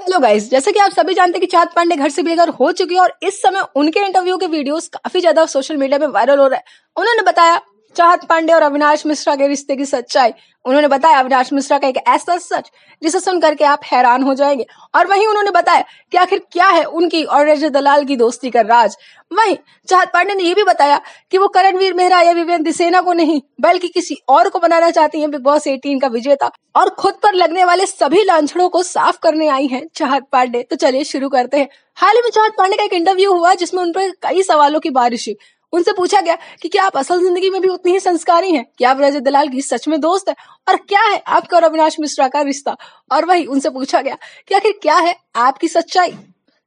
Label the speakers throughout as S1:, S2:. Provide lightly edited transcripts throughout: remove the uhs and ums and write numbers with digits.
S1: Hello guys, जैसे कि आप सभी जानते हैं कि चाहत पांडे घर से बेघर हो चुकी है और इस समय उनके इंटरव्यू के वीडियोस काफी ज्यादा सोशल मीडिया में वायरल हो रहा है। उन्होंने बताया चाहत पांडे और अविनाश मिश्रा के रिश्ते की सच्चाई। उन्होंने बताया अविनाश मिश्रा का एक ऐसा सच जिसे सुन करके आप हैरान हो जाएंगे। और वहीं उन्होंने बताया कि आखिर क्या है उनकी और रजत दलाल की दोस्ती का राज। वहीं चाहत पांडे ने यह भी बताया कि वो करणवीर मेहरा या विवियन दिसेना को नहीं बल्कि किसी और को बनाना चाहती हैं बिग बॉस 18 का विजेता, और खुद पर लगने वाले सभी लांछनों को साफ करने आई हैं चाहत पांडे। तो चलिए शुरू करते हैं। हाल ही में चाहत पांडे का एक इंटरव्यू हुआ जिसमें उन पर कई सवालों की बारिश हुई। उनसे पूछा गया कि क्या आप असल जिंदगी में भी उतनी ही संस्कारी हैं, क्या आप रजत दलाल की सच में दोस्त है, और क्या है आपका और अविनाश मिश्रा का रिश्ता। और वही उनसे पूछा गया कि आखिर क्या है आपकी सच्चाई।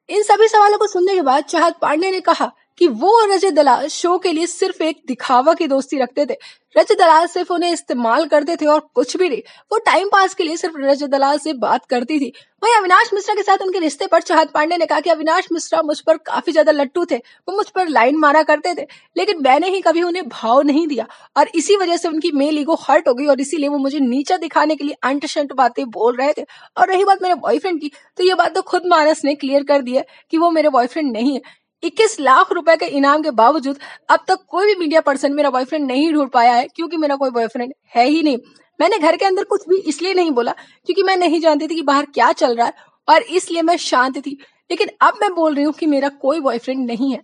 S1: इन सभी सवालों को सुनने के बाद चाहत पांडे ने कहा कि वो और रजत दलाल शो के लिए सिर्फ एक दिखावा की दोस्ती रखते थे। रजत दलाल सिर्फ उन्हें इस्तेमाल करते थे और कुछ भी नहीं। वो टाइम पास के लिए सिर्फ रजत दलाल से बात करती थी। वहीं अविनाश मिश्रा के साथ उनके रिश्ते पर चाहत पांडे ने कहा कि अविनाश मिश्रा मुझ पर काफी ज्यादा लट्टू थे, वो मुझ पर लाइन मारा करते थे, लेकिन मैंने ही कभी उन्हें भाव नहीं दिया और इसी वजह से उनकी मेल ईगो हर्ट हो गई और इसीलिए वो मुझे नीचा दिखाने के लिए अंट शंट बातें बोल रहे थे। और रही बात मेरे बॉयफ्रेंड की, तो ये बात तो खुद मानस ने क्लियर कर दी है कि वो मेरे बॉयफ्रेंड नहीं है। 21 लाख रुपए के इनाम के बावजूद अब तक कोई भी मीडिया पर्सन मेरा बॉयफ्रेंड नहीं ढूंढ पाया है, क्योंकि मेरा कोई बॉयफ्रेंड है ही नहीं। मैंने घर के अंदर कुछ भी इसलिए नहीं बोला क्योंकि मैं नहीं जानती थी कि बाहर क्या चल रहा है, और इसलिए मैं शांत थी। लेकिन अब मैं बोल रही हूँ कि मेरा कोई बॉयफ्रेंड नहीं है।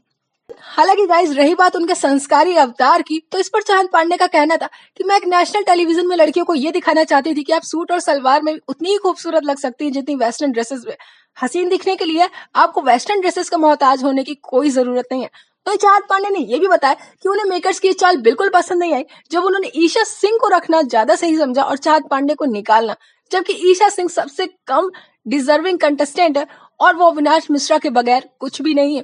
S1: हालांकि गाइस, रही बात उनके संस्कारी अवतार की, तो इस पर चाहत पांडे का कहना था कि मैं एक नेशनल टेलीविजन में लड़कियों को ये दिखाना चाहती थी कि आप सूट और सलवार में उतनी ही खूबसूरत लग सकती हैं जितनी वेस्टर्न ड्रेसेस में। हसीन दिखने के लिए आपको वेस्टर्न ड्रेसेस का मोहताज होने की कोई जरूरत नहीं है। तो चाहत पांडे ने यह भी बताया कि उन्हें मेकर्स की चाल बिल्कुल पसंद नहीं आई जब उन्होंने ईशा सिंह को रखना ज्यादा सही समझा और चाहत पांडे को निकालना, जबकि ईशा सिंह सबसे कम डिजर्विंग कंटेस्टेंट है और वो अविनाश मिश्रा के बगैर कुछ भी नहीं है।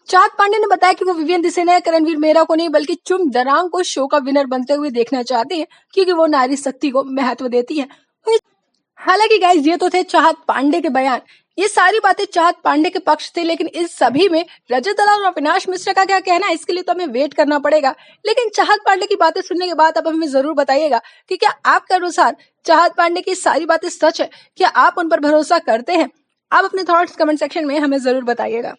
S1: चाहत पांडे ने बताया कि वो विवियन दिसेना या करणवीर मेहरा को नहीं बल्कि चुम दरांग को शो का विनर बनते हुए देखना चाहती हैं, क्योंकि वो नारी शक्ति को महत्व देती है। हालांकि गाइस, ये तो थे चाहत पांडे के बयान। ये सारी बातें चाहत पांडे के पक्ष थे, लेकिन इस सभी में रजत दलाल और अविनाश मिश्रा का क्या कहना है, इसके लिए तो हमें वेट करना पड़ेगा। लेकिन चाहत पांडे की बातें सुनने के बाद अब हमें जरूर बताइएगा कि क्या आपके अनुसार चाहत पांडे की सारी बातें सच है, क्या आप उन पर भरोसा करते हैं। आप अपने थॉट्स कमेंट सेक्शन में हमें जरूर बताइएगा।